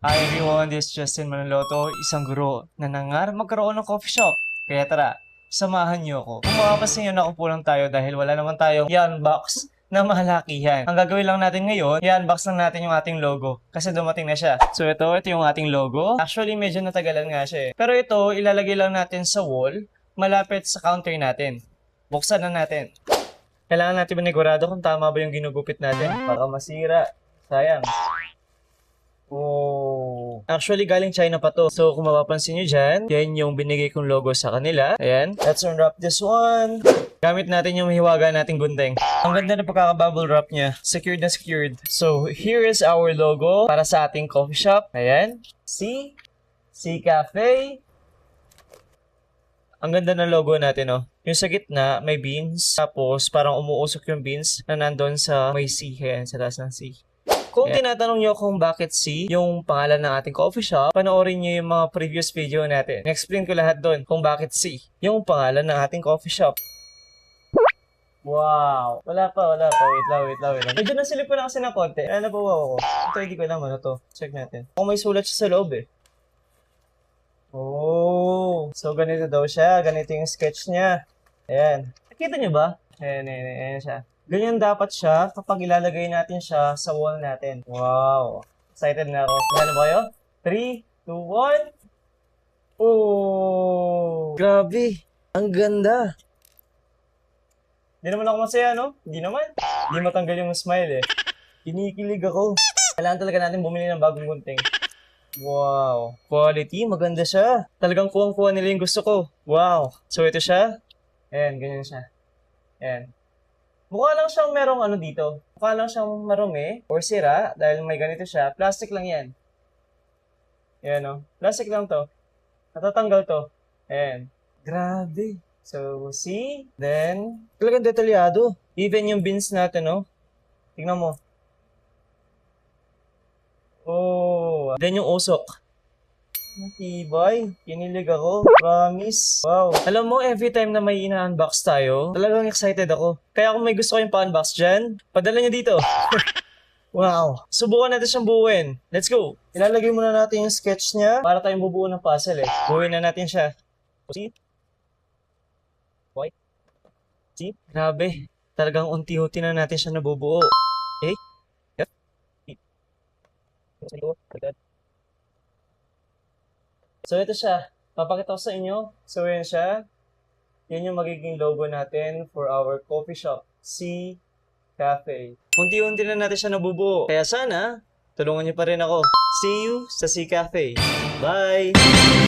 Hi everyone, this is Justin Manaloto, isang guro na nangarap magkaroon ng coffee shop. Kaya tara, samahan niyo ako. Kung makapasin nyo, nakupo lang tayo dahil wala naman tayong i-unbox na malakihan. Ang gagawin lang natin ngayon, i-unbox lang natin yung ating logo kasi dumating na siya. So ito yung ating logo. Actually, medyo natagalan nga siya eh. Pero ito, ilalagay lang natin sa wall, malapit sa counter natin. Buksan na natin. Kailangan natin manigurado kung tama ba yung ginugupit natin. Baka masira. Sayang. Oh. Actually, galing China pa to. So, kung mapapansin nyo dyan, yan yung binigay kong logo sa kanila. Ayan. Let's unwrap this one. Gamit natin yung mahiwaga nating gunting. Ang ganda na pagkaka-bubble wrap niya. Secured na secured. So, here is our logo para sa ating coffee shop. Ayan. C Cafe. Ang ganda ng logo natin, oh. Yung sa gitna, may beans. Tapos, parang umuusok yung beans na nandun sa may C. Ayan, sa taas ng C. Kung tinatanong nyo kung bakit C, yung pangalan ng ating coffee shop, panoorin nyo yung mga previous video natin. Explain ko lahat doon kung bakit C, yung pangalan ng ating coffee shop. Wow! Wala pa. Wait lang. Medyo nasilip ko na kasi ng konti. Ano po ako? Ito, hindi ko alam ano to. Check natin. Kung may sulat siya sa loob eh. Oh! So, ganito daw siya. Ganito yung sketch niya. Ayan. Nakita nyo ba? Ayan siya. Ganyan dapat siya kapag ilalagay natin siya sa wall natin. Wow! Excited na ako. Ano ba kayo? 3, 2, 1. Oh! Grabe! Ang ganda! Hindi naman ako masaya, no? Hindi naman. Hindi matanggal yung smile eh. Kinikilig ako. Kailangan talaga natin bumili ng bagong gunting. Wow! Quality, maganda siya. Talagang kuwang-kuha nila yung gusto ko. Wow! So ito siya. Ayan, ganyan siya. Ayan. Mukha lang siyang merong ano dito. Mukha lang siyang marumi or sira dahil may ganito siya. Plastic lang yan. Ayan o. Plastic lang to. Natatanggal to. Ayan. Grabe. So, see? Then, talagang detalyado. Even yung beans natin, no? Tingnan mo. Oh. Then yung usok. Matibay. Kinilig ako. Promise. Wow. Alam mo, every time na may ina-unbox tayo, talagang excited ako. Kaya kung may gusto kayong pa-unbox dyan, padala nyo dito. Wow. Subukan natin siyang buuin. Let's go. Ilalagay muna natin yung sketch niya para tayong bubuo ng puzzle eh. Buuin na natin siya. See? White. See? Grabe. Talagang unti-unti na natin siya nabubuo. Eh? Yep. So, ito siya. Papakita ko sa inyo. So, yan siya. Yan yung magiging logo natin for our coffee shop. C Cafe. Unti-unti na natin siya nabubuo. Kaya sana, tulungan niyo pa rin ako. See you sa C Cafe. Bye!